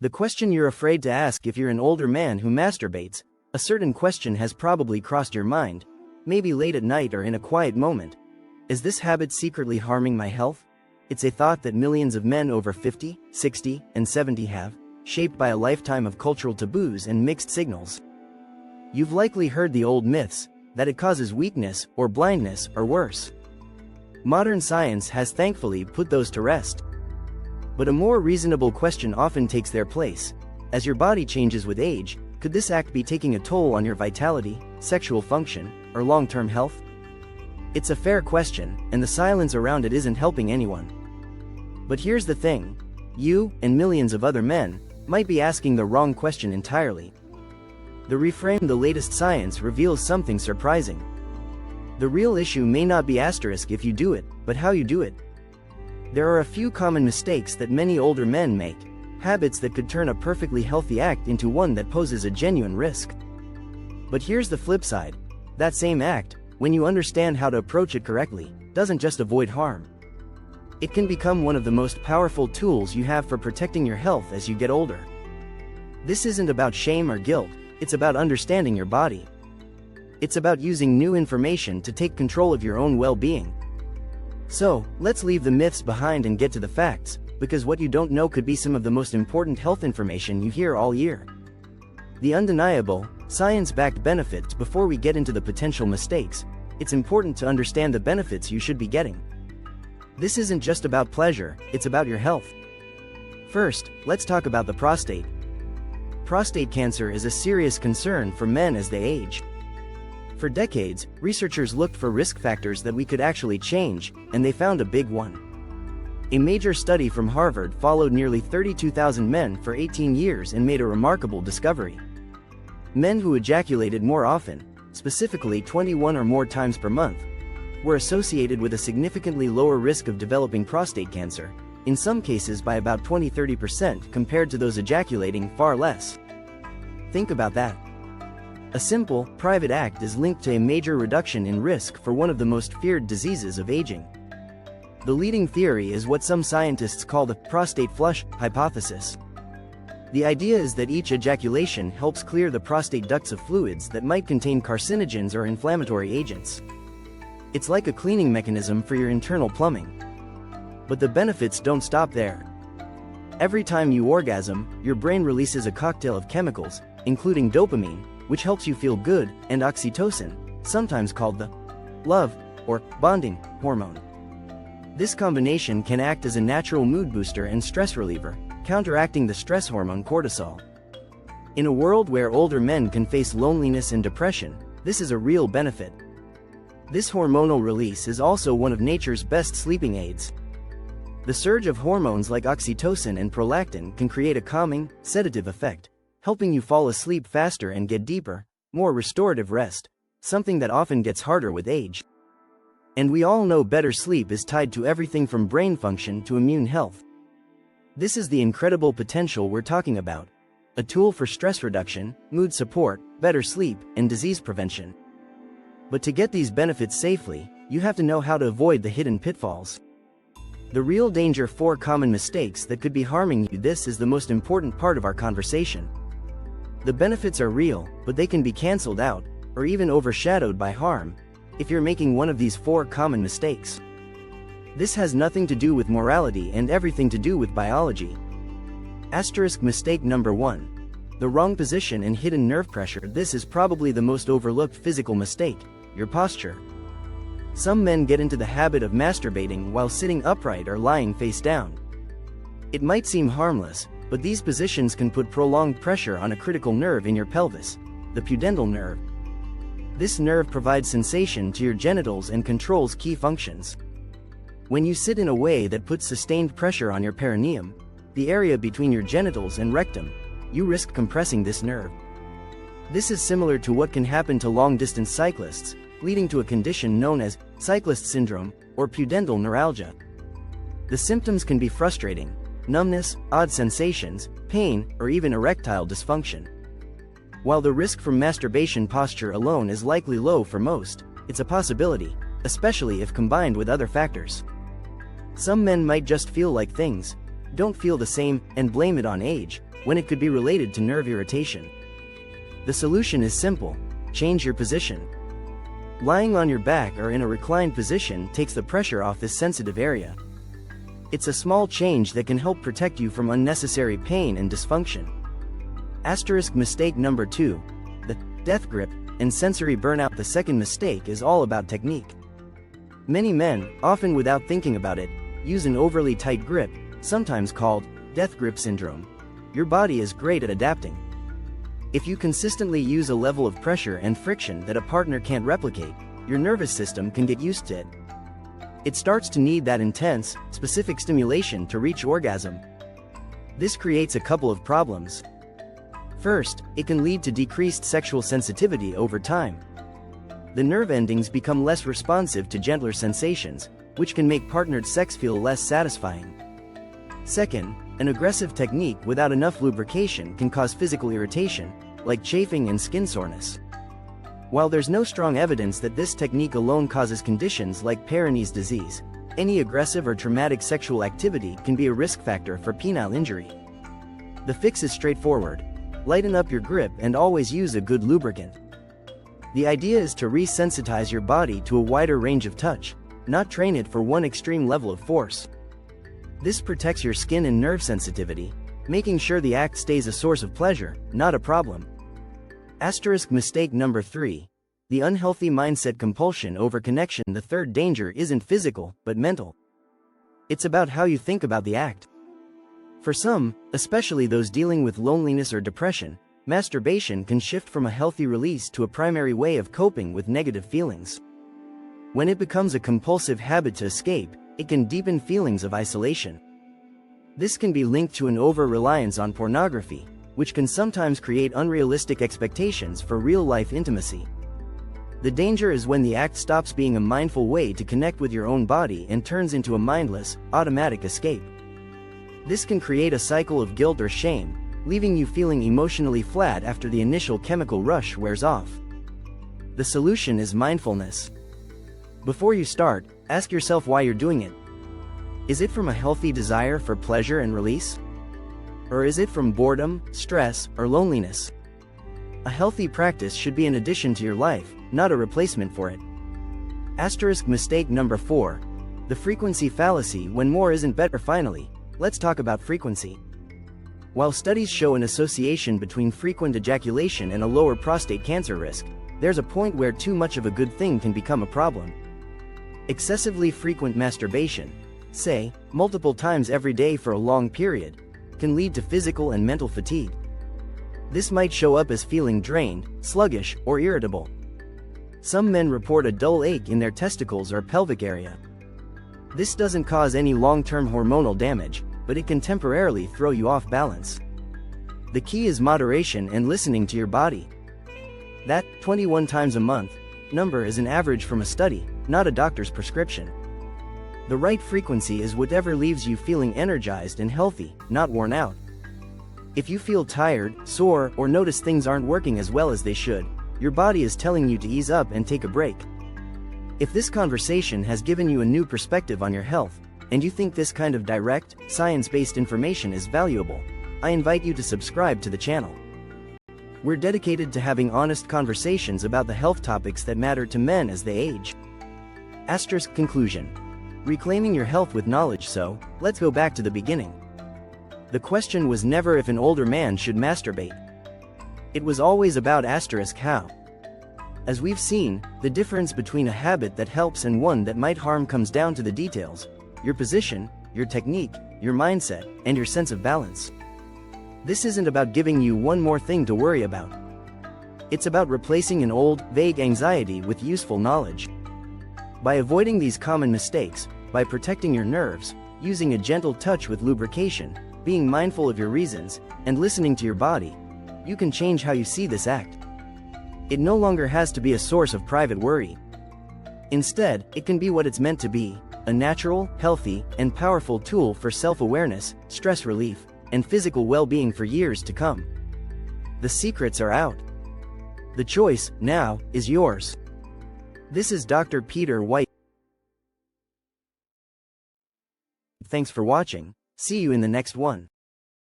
The question you're afraid to ask if you're an older man who masturbates, a certain question has probably crossed your mind, maybe late at night or in a quiet moment. Is this habit secretly harming my health? It's a thought that millions of men over 50, 60, and 70 have, shaped by a lifetime of cultural taboos and mixed signals. You've likely heard the old myths, that it causes weakness or blindness or worse. Modern science has thankfully put those to rest. But a more reasonable question often takes their place. As your body changes with age, could this act be taking a toll on your vitality, sexual function, or long-term health? It's a fair question, and the silence around it isn't helping anyone. But here's the thing. You, and millions of other men, might be asking the wrong question entirely. The reframe the latest science reveals something surprising. The real issue may not be asterisk if you do it, but how you do it. There are a few common mistakes that many older men make, habits that could turn a perfectly healthy act into one that poses a genuine risk. But here's the flip side. That same act, when you understand how to approach it correctly, doesn't just avoid harm. It can become one of the most powerful tools you have for protecting your health as you get older. This isn't about shame or guilt, it's about understanding your body. It's about using new information to take control of your own well-being. So, let's leave the myths behind and get to the facts, because what you don't know could be some of the most important health information you hear all year. The undeniable, science-backed benefits. Before we get into the potential mistakes, it's important to understand the benefits you should be getting. This isn't just about pleasure, it's about your health. First, let's talk about the prostate. Prostate cancer is a serious concern for men as they age. For decades, researchers looked for risk factors that we could actually change, and they found a big one. A major study from Harvard followed nearly 32,000 men for 18 years and made a remarkable discovery. Men who ejaculated more often, specifically 21 or more times per month, were associated with a significantly lower risk of developing prostate cancer, in some cases by about 20–30% compared to those ejaculating far less. Think about that. A simple, private act is linked to a major reduction in risk for one of the most feared diseases of aging. The leading theory is what some scientists call the prostate flush hypothesis. The idea is that each ejaculation helps clear the prostate ducts of fluids that might contain carcinogens or inflammatory agents. It's like a cleaning mechanism for your internal plumbing. But the benefits don't stop there. Every time you orgasm, your brain releases a cocktail of chemicals, including dopamine, which helps you feel good, and oxytocin, sometimes called the love or bonding hormone. This combination can act as a natural mood booster and stress reliever, counteracting the stress hormone cortisol. In a world where older men can face loneliness and depression, this is a real benefit. This hormonal release is also one of nature's best sleeping aids. The surge of hormones like oxytocin and prolactin can create a calming, sedative effect, helping you fall asleep faster and get deeper, more restorative rest, something that often gets harder with age. And we all know better sleep is tied to everything from brain function to immune health. This is the incredible potential we're talking about. A tool for stress reduction, mood support, better sleep, and disease prevention. But to get these benefits safely, you have to know how to avoid the hidden pitfalls. The real danger: 4 common mistakes that could be harming you. This is the most important part of our conversation. The benefits are real, but they can be cancelled out, or even overshadowed by harm, if you're making one of these 4 common mistakes. This has nothing to do with morality and everything to do with biology. Mistake number 1. The wrong position and hidden nerve pressure. This is probably the most overlooked physical mistake: your posture. Some men get into the habit of masturbating while sitting upright or lying face down. It might seem harmless, but these positions can put prolonged pressure on a critical nerve in your pelvis, the pudendal nerve. This nerve provides sensation to your genitals and controls key functions. When you sit in a way that puts sustained pressure on your perineum, the area between your genitals and rectum, you risk compressing this nerve. This is similar to what can happen to long-distance cyclists, leading to a condition known as cyclist syndrome or pudendal neuralgia. The symptoms can be frustrating: numbness, odd sensations, pain, or even erectile dysfunction. While the risk from masturbation posture alone is likely low for most, it's a possibility, especially if combined with other factors. Some men might just feel like things don't feel the same and blame it on age, when it could be related to nerve irritation. The solution is simple: change your position. Lying on your back or in a reclined position takes the pressure off this sensitive area. It's a small change that can help protect you from unnecessary pain and dysfunction. Mistake number 2. The death grip and sensory burnout. The second mistake is all about technique. Many men, often without thinking about it, use an overly tight grip, sometimes called death grip syndrome. Your body is great at adapting. If you consistently use a level of pressure and friction that a partner can't replicate, your nervous system can get used to it. It starts to need that intense, specific stimulation to reach orgasm. This creates a couple of problems. First, it can lead to decreased sexual sensitivity over time. The nerve endings become less responsive to gentler sensations, which can make partnered sex feel less satisfying. Second, an aggressive technique without enough lubrication can cause physical irritation, like chafing and skin soreness. While there's no strong evidence that this technique alone causes conditions like Peyronie's disease, any aggressive or traumatic sexual activity can be a risk factor for penile injury. The fix is straightforward: lighten up your grip and always use a good lubricant. The idea is to resensitize your body to a wider range of touch, not train it for one extreme level of force. This protects your skin and nerve sensitivity, making sure the act stays a source of pleasure, not a problem. Mistake number 3. The unhealthy mindset: compulsion over connection. The third danger isn't physical, but mental. It's about how you think about the act. For some, especially those dealing with loneliness or depression, masturbation can shift from a healthy release to a primary way of coping with negative feelings. When it becomes a compulsive habit to escape, it can deepen feelings of isolation. This can be linked to an over-reliance on pornography, which can sometimes create unrealistic expectations for real-life intimacy. The danger is when the act stops being a mindful way to connect with your own body and turns into a mindless, automatic escape. This can create a cycle of guilt or shame, leaving you feeling emotionally flat after the initial chemical rush wears off. The solution is mindfulness. Before you start, ask yourself why you're doing it. Is it from a healthy desire for pleasure and release? Or is it from boredom, stress, or loneliness? A healthy practice should be an addition to your life, not a replacement for it. Mistake number 4. The frequency fallacy: when more isn't better. Finally, let's talk about frequency. While studies show an association between frequent ejaculation and a lower prostate cancer risk, there's a point where too much of a good thing can become a problem. Excessively frequent masturbation, say, multiple times every day for a long period, can lead to physical and mental fatigue. This might show up as feeling drained, sluggish, or irritable. Some men report a dull ache in their testicles or pelvic area. This doesn't cause any long-term hormonal damage, but it can temporarily throw you off balance. The key is moderation and listening to your body. That 21 times a month number is an average from a study, not a doctor's prescription. The right frequency is whatever leaves you feeling energized and healthy, not worn out. If you feel tired, sore, or notice things aren't working as well as they should, your body is telling you to ease up and take a break. If this conversation has given you a new perspective on your health, and you think this kind of direct, science-based information is valuable, I invite you to subscribe to the channel. We're dedicated to having honest conversations about the health topics that matter to men as they age. Conclusion. Reclaiming your health with knowledge. So, let's go back to the beginning. The question was never if an older man should masturbate. It was always about how. As we've seen, the difference between a habit that helps and one that might harm comes down to the details: your position, your technique, your mindset, and your sense of balance. This isn't about giving you one more thing to worry about. It's about replacing an old, vague anxiety with useful knowledge. By avoiding these common mistakes, by protecting your nerves, using a gentle touch with lubrication, being mindful of your reasons, and listening to your body, you can change how you see this act. It no longer has to be a source of private worry. Instead, it can be what it's meant to be: a natural, healthy, and powerful tool for self-awareness, stress relief, and physical well-being for years to come. The secrets are out. The choice, now, is yours. This is Dr. Peter White. Thanks for watching. See you in the next one.